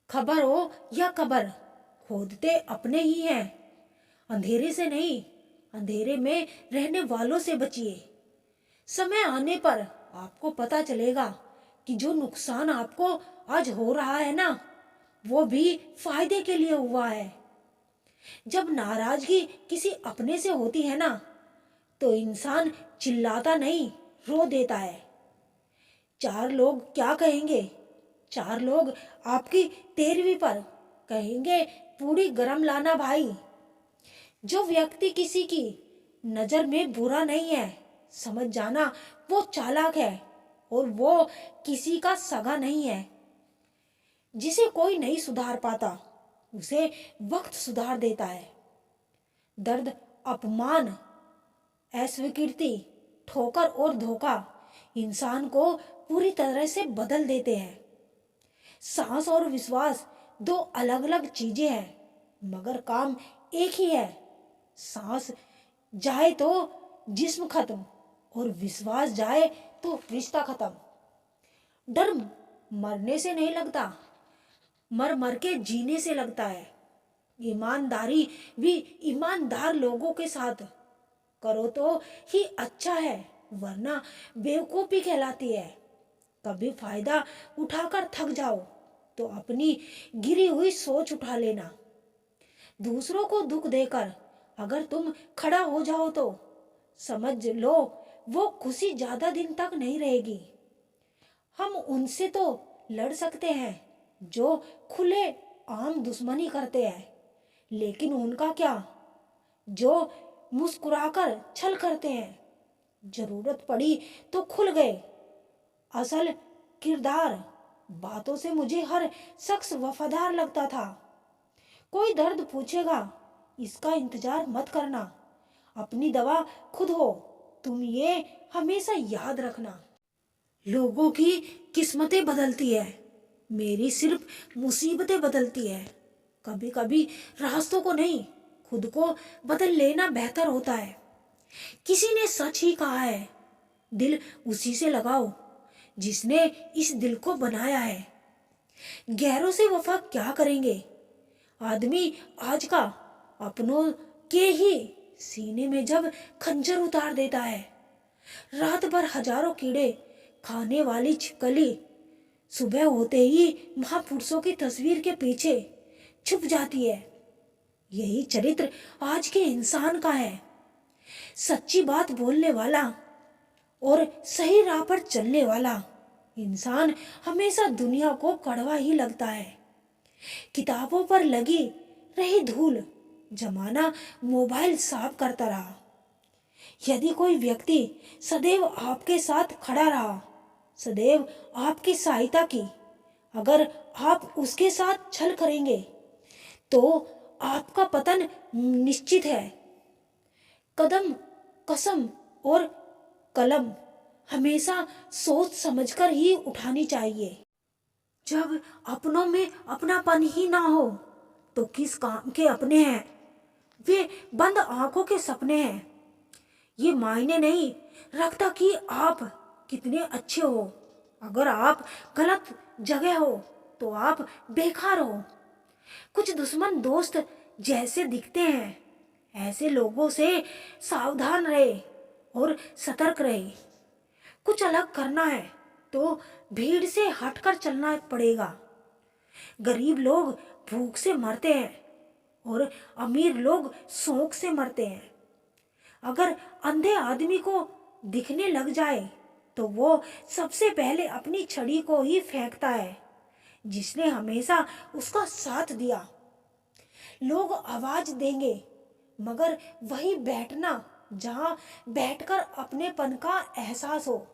खबर हो या खबर, खोदते अपने ही हैं। अंधेरे से नहीं, अंधेरे में रहने वालों से बचिए। समय आने पर आपको पता चलेगा कि जो नुकसान आपको आज हो रहा है ना, वो भी फायदे के लिए हुआ है। जब नाराजगी किसी अपने से होती है ना, तो इंसान चिल्लाता नहीं, रो देता है। चार लोग क्या कहेंगे? चार लोग आपकी 13वीं पर कहेंगे, पूरी गरम लाना भाई। जो व्यक्ति किसी की नजर में बुरा नहीं है, समझ जाना वो चालाक है, और वो किसी का सगा नहीं है। जिसे कोई नहीं सुधार पाता, उसे वक्त सुधार देता है। दर्द, अपमान, अस्वीकृति, ठोकर और धोखा इंसान को पूरी तरह से बदल देते हैं। सांस और विश्वास दो अलग अलग चीजें हैं, मगर काम एक ही है। सांस जाए तो जिस्म खत्म, और विश्वास जाए तो रिश्ता खत्म। डर मरने से नहीं लगता, मर मर के जीने से लगता है। ईमानदारी भी ईमानदार लोगों के साथ करो तो ही अच्छा है, वरना बेवकूफी कहलाती है। कभी फायदा उठाकर थक जाओ तो अपनी गिरी हुई सोच उठा लेना। दूसरों को दुख देकर अगर तुम खड़ा हो जाओ तो समझ लो वो खुशी ज्यादा दिन तक नहीं रहेगी। हम उनसे तो लड़ सकते हैं जो खुले आम दुश्मनी करते हैं, लेकिन उनका क्या जो मुस्कुराकर छल करते हैं। जरूरत पड़ी तो खुल गए। असल किरदार, बातों से मुझे हर शख्स वफादार लगता था। कोई दर्द पूछेगा, इसका इंतजार मत करना, अपनी दवा खुद हो, तुम ये हमेशा याद रखना। लोगों की किस्मतें बदलती है, मेरी सिर्फ मुसीबतें बदलती है। कभी कभी रास्तों को नहीं, खुद को बदल लेना बेहतर होता है। किसी ने सच ही कहा है, दिल उसी से लगाओ जिसने इस दिल को बनाया है। गैरों से वफा क्या करेंगे आदमी आज का, अपनों के ही सीने में जब खंजर उतार देता है। रात भर हजारों कीड़े खाने वाली छिपकली सुबह होते ही महापुरुषों की तस्वीर के पीछे छुप जाती है। यही चरित्र आज के इंसान का है। सच्ची बात बोलने वाला और सही राह पर चलने वाला इंसान हमेशा दुनिया को कड़वा ही लगता है। किताबों पर लगी रही धूल जमाना मोबाइल साफ करता रहा। यदि कोई व्यक्ति सदैव आपके साथ खड़ा रहा, सदैव आपकी सहायता की, अगर आप उसके साथ छल करेंगे तो आपका पतन निश्चित है। कदम, कसम और कलम हमेशा सोच समझकर ही उठानी चाहिए। जब अपनों में अपनापन ही ना हो तो किस काम के अपने हैं? वे बंद आंखों के सपने हैं। ये मायने नहीं रखता कि आप कितने अच्छे हो, अगर आप गलत जगह हो तो आप बेकार हो। कुछ दुश्मन दोस्त जैसे दिखते हैं, ऐसे लोगों से सावधान रहे और सतर्क रहे। कुछ अलग करना है तो भीड़ से हटकर चलना पड़ेगा। गरीब लोग भूख से मरते हैं और अमीर लोग शौक से मरते हैं। अगर अंधे आदमी को दिखने लग जाए तो वो सबसे पहले अपनी छड़ी को ही फेंकता है जिसने हमेशा उसका साथ दिया। लोग आवाज देंगे, मगर वही बैठना जहां बैठकर अपनेपन का एहसास हो।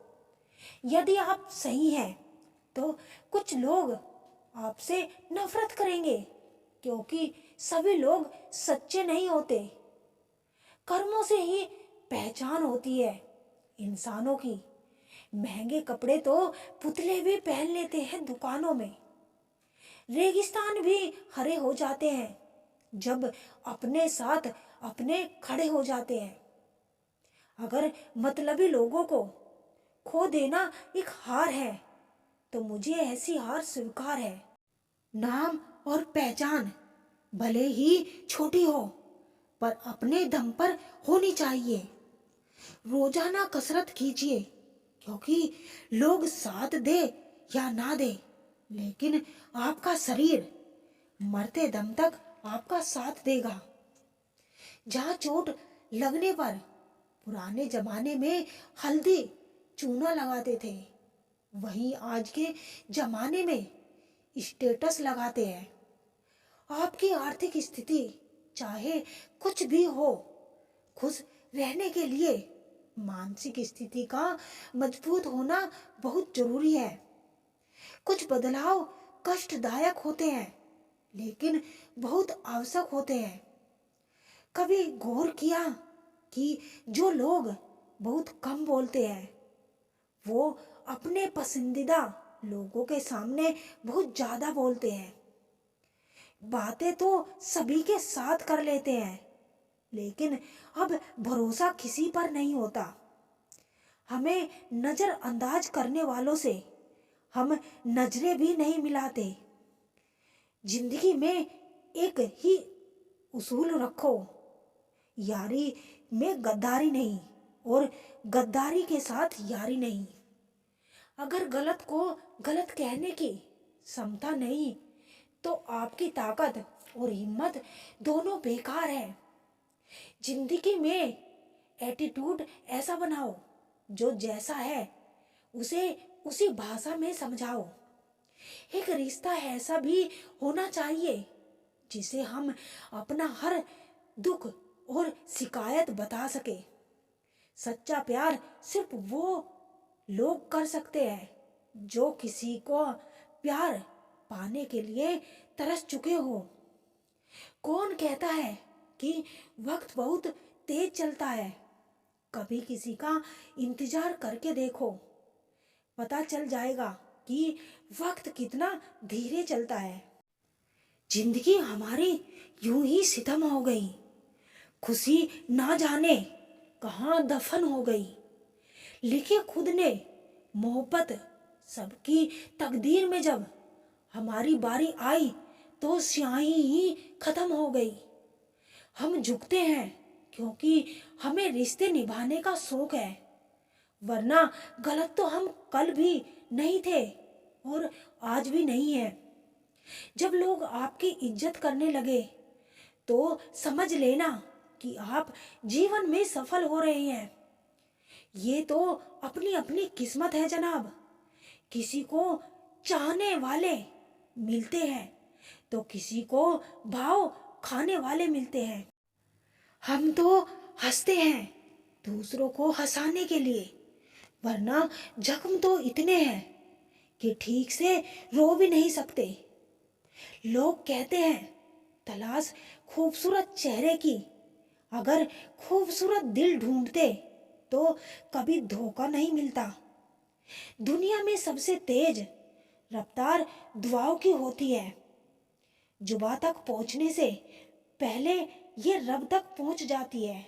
यदि आप सही हैं तो कुछ लोग आपसे नफरत करेंगे, क्योंकि सभी लोग सच्चे नहीं होते। कर्मों से ही पहचान होती है इंसानों की। महंगे कपड़े तो पुतले भी पहन लेते हैं दुकानों में। रेगिस्तान भी हरे हो जाते हैं जब अपने साथ अपने खड़े हो जाते हैं। अगर मतलबी लोगों को खो देना एक हार है तो मुझे ऐसी हार स्वीकार है। नाम और पहचान भले ही छोटी हो, पर अपने दम पर होनी चाहिए। रोजाना कसरत कीजिए, क्योंकि लोग साथ दे या ना दे, लेकिन आपका शरीर मरते दम तक आपका साथ देगा। जहाँ चोट लगने पर पुराने जमाने में हल्दी चूना लगाते थे, वहीं आज के जमाने में स्टेटस लगाते हैं। आपकी आर्थिक स्थिति चाहे कुछ भी हो, खुश रहने के लिए मानसिक स्थिति का मजबूत होना बहुत जरूरी है। कुछ बदलाव कष्टदायक होते हैं, लेकिन बहुत आवश्यक होते हैं। कभी गौर किया कि जो लोग बहुत कम बोलते हैं, वो अपने पसंदीदा लोगों के सामने बहुत ज्यादा बोलते हैं। बातें तो सभी के साथ कर लेते हैं, लेकिन अब भरोसा किसी पर नहीं होता। हमें नजरअंदाज करने वालों से हम नजरें भी नहीं मिलाते। जिंदगी में एक ही उसूल रखो, यारी में गद्दारी नहीं और गद्दारी के साथ यारी नहीं। अगर गलत को गलत कहने की क्षमता नहीं, तो आपकी ताकत और हिम्मत दोनों बेकार है। जिंदगी में एटीट्यूड ऐसा बनाओ, जो जैसा है उसे उसी भाषा में समझाओ। एक रिश्ता ऐसा भी होना चाहिए जिसे हम अपना हर दुख और शिकायत बता सके। सच्चा प्यार सिर्फ वो लोग कर सकते हैं जो किसी को प्यार पाने के लिए तरस चुके हो। कौन कहता है कि वक्त बहुत तेज चलता है? कभी किसी का इंतजार करके देखो, पता चल जाएगा कि वक्त कितना धीरे चलता है। जिंदगी हमारी यूं ही सितम हो गई, खुशी ना जाने कहाँ दफन हो गई। लिखे खुद ने मोहब्बत सबकी तकदीर में, जब हमारी बारी आई तो स्याही ही खत्म हो गई। हम झुकते हैं क्योंकि हमें रिश्ते निभाने का शौक है, वरना गलत तो हम कल भी नहीं थे और आज भी नहीं है। जब लोग आपकी इज्जत करने लगे तो समझ लेना कि आप जीवन में सफल हो रहे हैं। ये तो अपनी अपनी किस्मत है जनाब। किसी को चाहने वाले मिलते हैं तो किसी को भाव खाने वाले मिलते हैं। हम तो हंसते हैं दूसरों को हंसाने के लिए, वरना जख्म तो इतने हैं कि ठीक से रो भी नहीं सकते। लोग कहते हैं तलाश खूबसूरत चेहरे की, अगर खूबसूरत दिल ढूंढते तो कभी धोखा नहीं मिलता। दुनिया में सबसे तेज रफ्तार दुआओं की होती है। जुबां तक पहुंचने से पहले ये रब तक पहुंच जाती है।